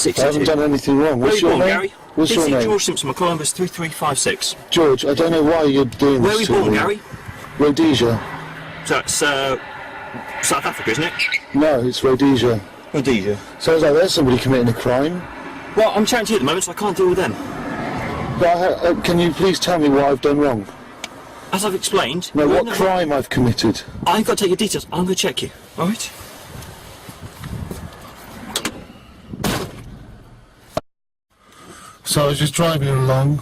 62. I haven't done anything wrong. What's your name? Gary? What's your name? George Simpson. My call number is 3356. George, I don't know why you're doing Where this were you to born, me. Gary? Rhodesia. So that's South Africa, isn't it? No, it's Rhodesia. Rhodesia. Sounds like there's somebody committing a crime. Well, I'm chatting to you at the moment, so I can't deal with them. But, can you please tell me what I've done wrong? As I've explained... No, what crime I've committed. I've got to take your details. I'm going to check you, alright? So I was just driving along,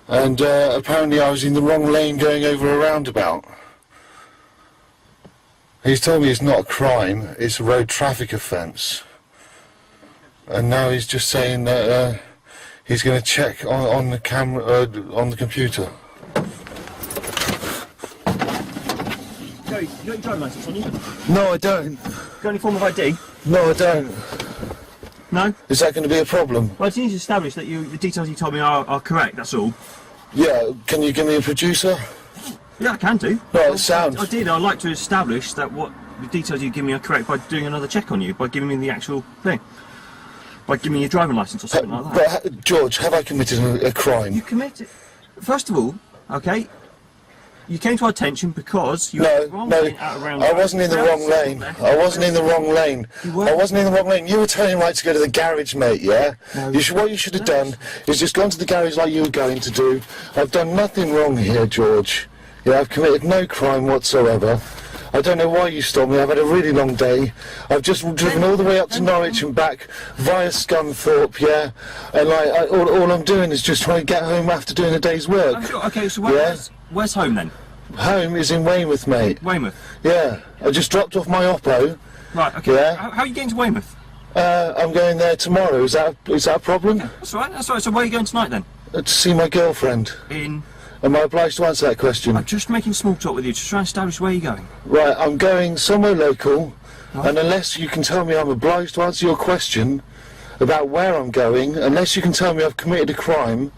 and apparently I was in the wrong lane going over a roundabout. He's told me it's not a crime, it's a road traffic offence. And now he's just saying that he's going to check on the camera, on the computer. Gary, you got your driving licence on you? No, I don't. Got any form of ID? No, I don't. No? Is that going to be a problem? Well, I just need to establish that the details you told me are correct, that's all. Yeah, can you give me a producer? Yeah, I can do. No, it sounds... I'd like to establish that what the details you give me are correct by doing another check on you, by giving me the actual thing. By giving me your driving licence or something like that. But, George, have I committed a crime? You committed... First of all, okay, you came to our attention because you No, were in the wrong lane at around... I wasn't in the wrong lane. I wasn't in the wrong lane. I wasn't in the wrong lane. You were telling me right to go to the garage, mate, yeah? No, what you should have done is just gone to the garage like you were going to do. I've done nothing wrong here, George. Yeah, I've committed no crime whatsoever. I don't know why you stopped me. I've had a really long day. I've just driven all the way up to Norwich and back via Scunthorpe, yeah? And like, all I'm doing is just trying to get home after doing a day's work. I'm sure. Okay, so where's home then? Home is in Weymouth, mate. Weymouth? Yeah. I just dropped off my Oppo. Right, okay. Yeah. How are you getting to Weymouth? I'm going there tomorrow. Is that a problem? Yeah, that's all right, that's all right. So where are you going tonight then? To see my girlfriend. In... Am I obliged to answer that question? I'm just making small talk with you, just trying to establish where you're going. Right, I'm going somewhere local, right. And unless you can tell me I'm obliged to answer your question about where I'm going, unless you can tell me I've committed a crime,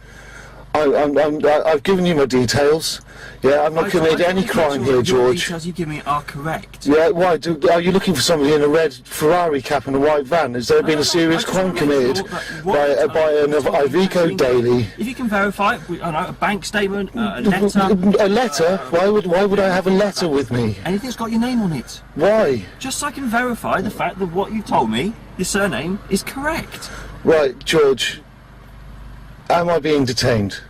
I've given you my details. Yeah, I've not committed any crime here, George. The details you give me are correct. Yeah, why? Are you looking for somebody in a red Ferrari cap and a white van? Has there been a serious crime committed by an Iveco Daily? If you can verify, I don't know, a bank statement, a letter... A letter? Why would I have a letter with me? Anything's got your name on it. Why? Just so I can verify the fact that what you told me, your surname, is correct. Right, George. Am I being detained?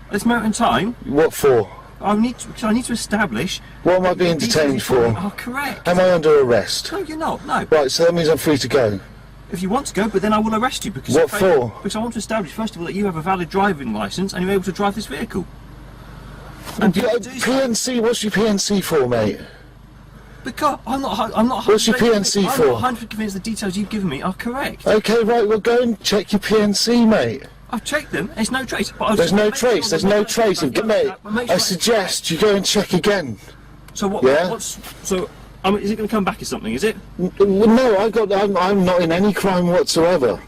At this moment in time... What for? I need to establish... What am I being detained for? Are correct. Am I under arrest? No, you're not, no. Right, so that means I'm free to go. If you want to go, but then I will arrest you because... What for? Because I want to establish, first of all, that you have a valid driving licence and you're able to drive this vehicle. And PNC, what's your PNC for, mate? Because I'm not What's your PNC for? I'm not 100% convinced the details you've given me are correct. Okay, right, well go and check your PNC, mate. I've checked them, there's no trace. There's no trace, there's no trace. Mate, I suggest you go and check again. So what? Yeah? Is it going to come back as something? Is it? No, I'm not in any crime whatsoever.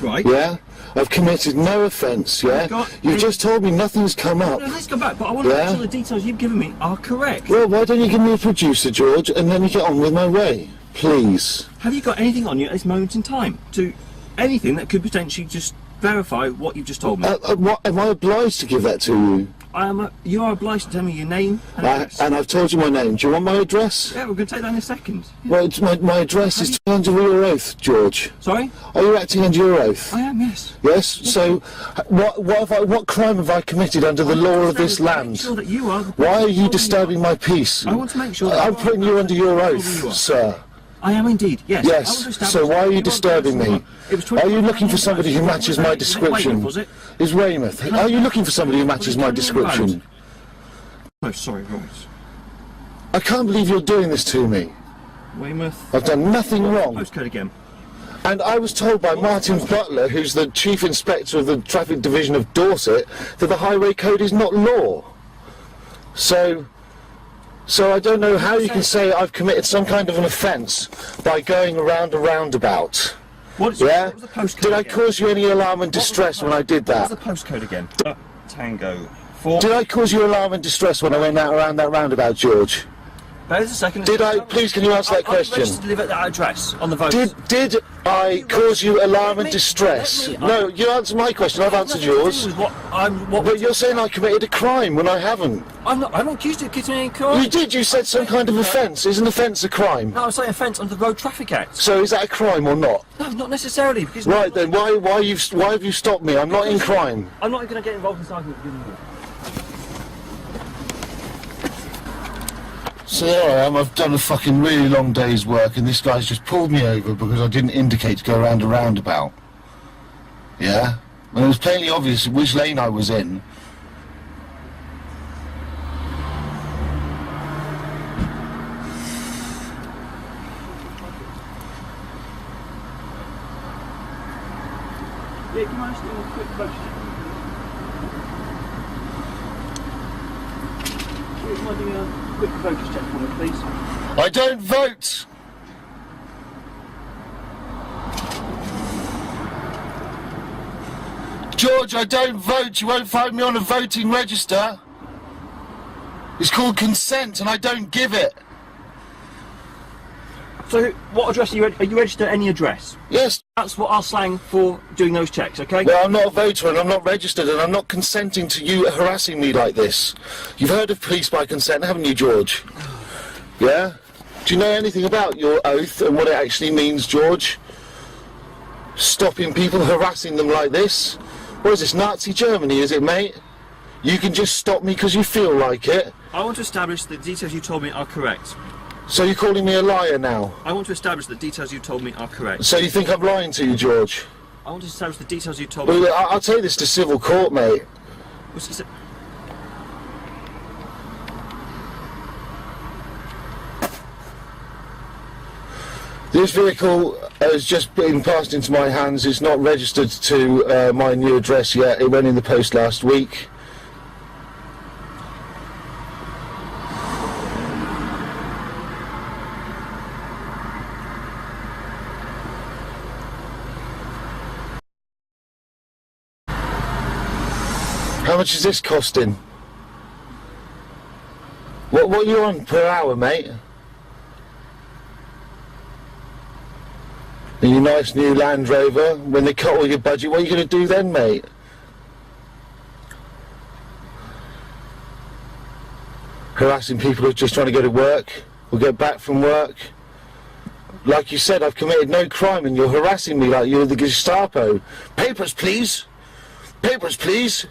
Right. Yeah. I've committed no offence. Yeah. You've just told me nothing's come up. No, let's go back. But I want to make sure the details you've given me are correct. Well, why don't you give me a producer, George, and then you get on with my way, please. Have you got anything on you at this moment in time to anything that could potentially just verify what you've just told me? What, am I obliged to give that to you? You are obliged to tell me your name and address. And I've told you my name. Do you want my address? Yeah, we're going to take that in a second. Yeah. Well, my address is under your oath, George. Sorry? Are you acting under your oath? I am, yes. Yes? So, what crime have I committed under the law of this land? Sure that you are Why are you disturbing my peace? I want to make sure that I'm putting you under your oath, sir. I am indeed, yes. Yes, so why are you disturbing me? Are you looking for somebody who matches my description? Is Weymouth? Are you looking for somebody who matches my description? Oh, sorry, right. I can't believe you're doing this to me. Weymouth. I've done nothing wrong. Postcode again. And I was told by Martin Butler, who's the Chief Inspector of the Traffic Division of Dorset, that the highway code is not law. So I don't know how you can say I've committed some kind of an offence by going around a roundabout. What was the postcode Did I cause you any alarm and distress when I did that? What was the postcode again? Tango 4. Did I cause you alarm and distress when I went around that roundabout, George? There's a second. Did I? Please, can you answer that question? I registered to live at that address on the vote. Did I cause you alarm and distress? No, you answer my question. I've answered yours. But you're saying I committed a crime when I haven't. I'm not accused of committing any crime. You did. You said some kind of offence. Is an offence a crime? No, I'm saying offence under the Road Traffic Act. So is that a crime or not? No, not necessarily. Because right then, why have you stopped me? I'm not in crime. I'm not going to get involved in this argument with you. So there I am, I've done a fucking really long day's work and this guy's just pulled me over because I didn't indicate to go around a roundabout. Yeah? And it was plainly obvious which lane I was in. Yeah, can I ask you a quick question? Can I do a quick voters check for me, please? I don't vote! George, I don't vote. You won't find me on a voting register. It's called consent and I don't give it. So, what address are you registered at any address? Yes. That's what our slang for doing those checks, okay? Well, I'm not a voter and I'm not registered and I'm not consenting to you harassing me like this. You've heard of police by consent, haven't you, George? Yeah? Do you know anything about your oath and what it actually means, George? Stopping people, harassing them like this? What is this, Nazi Germany, is it, mate? You can just stop me because you feel like it? I want to establish that the details you told me are correct. So you're calling me a liar now? I want to establish that the details you told me are correct. So you think I'm lying to you, George? I want to establish the details you told me. Well, I'll take this to civil court, mate. This vehicle has just been passed into my hands. It's not registered to my new address yet. It went in the post last week. How much is this costing? What are you on per hour, mate? And your nice new Land Rover, when they cut all your budget, what are you going to do then, mate? Harassing people who are just trying to go to work, or get back from work. Like you said, I've committed no crime and you're harassing me like you're the Gestapo. Papers, please! Papers, please!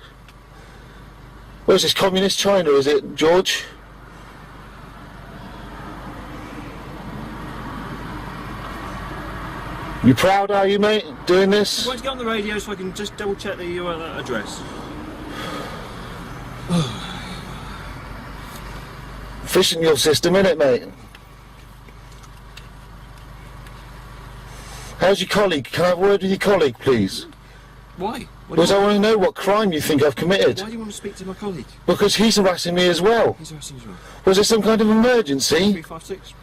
Where's this, communist China, is it, George? You proud, are you, mate, doing this? I want to get on the radio so I can just double check that you're at that address. Fish in your system, innit, mate? How's your colleague? Can I have a word with your colleague, please? Why? Because I want to know what crime you think I've committed. Why do you want to speak to my colleague? Because he's harassing me as well. He's harassing you as well. Was there some kind of emergency? 356.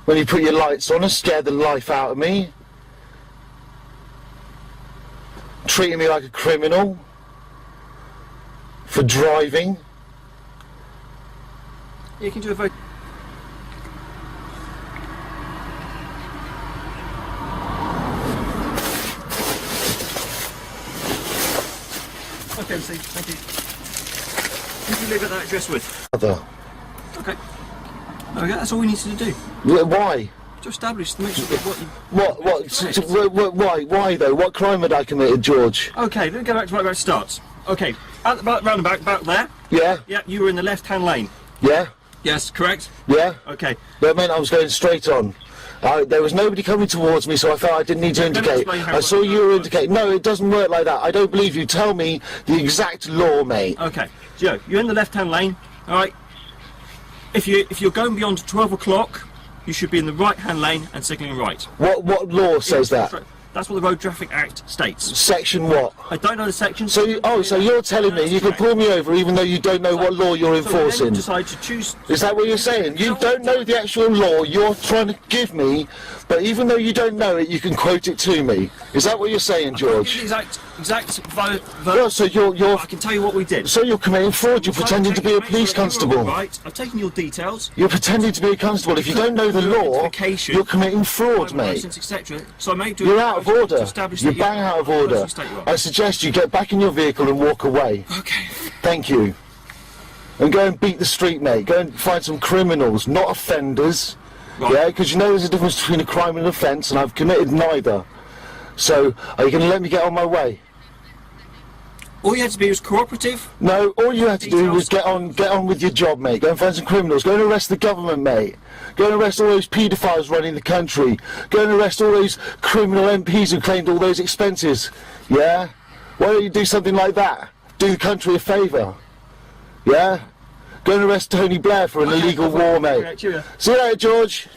When you put your lights on and scared the life out of me? Treating me like a criminal? For driving? Yeah, you can do a vote. Okay, Steve, thank you. Who do you live at that address with? Other. Okay. There we go, that's all we need to do. Why? To establish, to make sure that what you... Why though? What crime had I committed, George? Okay, let me go back to where it starts. Okay, at the roundabout, about there. Yeah? Yeah, you were in the left-hand lane. Yeah? Yes, correct? Yeah? Okay. That meant I was going straight on. There was nobody coming towards me, so I felt I didn't need to indicate. I saw you were indicating. No, it doesn't work like that. I don't believe you. Tell me the exact law, mate. Okay, Joe, you're in the left-hand lane, all right? If you're going beyond 12 o'clock, you should be in the right-hand lane and signalling right. What law says that? That's what the Road Traffic Act states. Section what? I don't know the section. So, so you're telling me you can pull me over even though you don't know what law you're enforcing? You decide to choose. Is that what you're saying? You don't know the actual law you're trying to give me, but even though you don't know it, you can quote it to me. Is that what you're saying, George? Exact Well, so you're I can tell you what we did. so you're committing fraud. You're pretending to be a police constable. Right, I've taken your details. You're pretending to be a constable. If you don't know the law, you're committing fraud, mate. Etc. So I may do You're out of order. You're that bang out of order. I suggest you get back in your vehicle and walk away. Okay. Thank you. And go and beat the street, mate. Go and find some criminals, not offenders. Right. Yeah, because you know there's a difference between a crime and an offence, and I've committed neither. So, are you going to let me get on my way? All you had to be was cooperative. No, all you had to do was get on with your job, mate. Go and find some criminals. Go and arrest the government, mate. Go and arrest all those paedophiles running the country. Go and arrest all those criminal MPs who claimed all those expenses. Yeah? Why don't you do something like that? Do the country a favour. Yeah? Go and arrest Tony Blair for an illegal war, mate. Cheerio. See you later, George.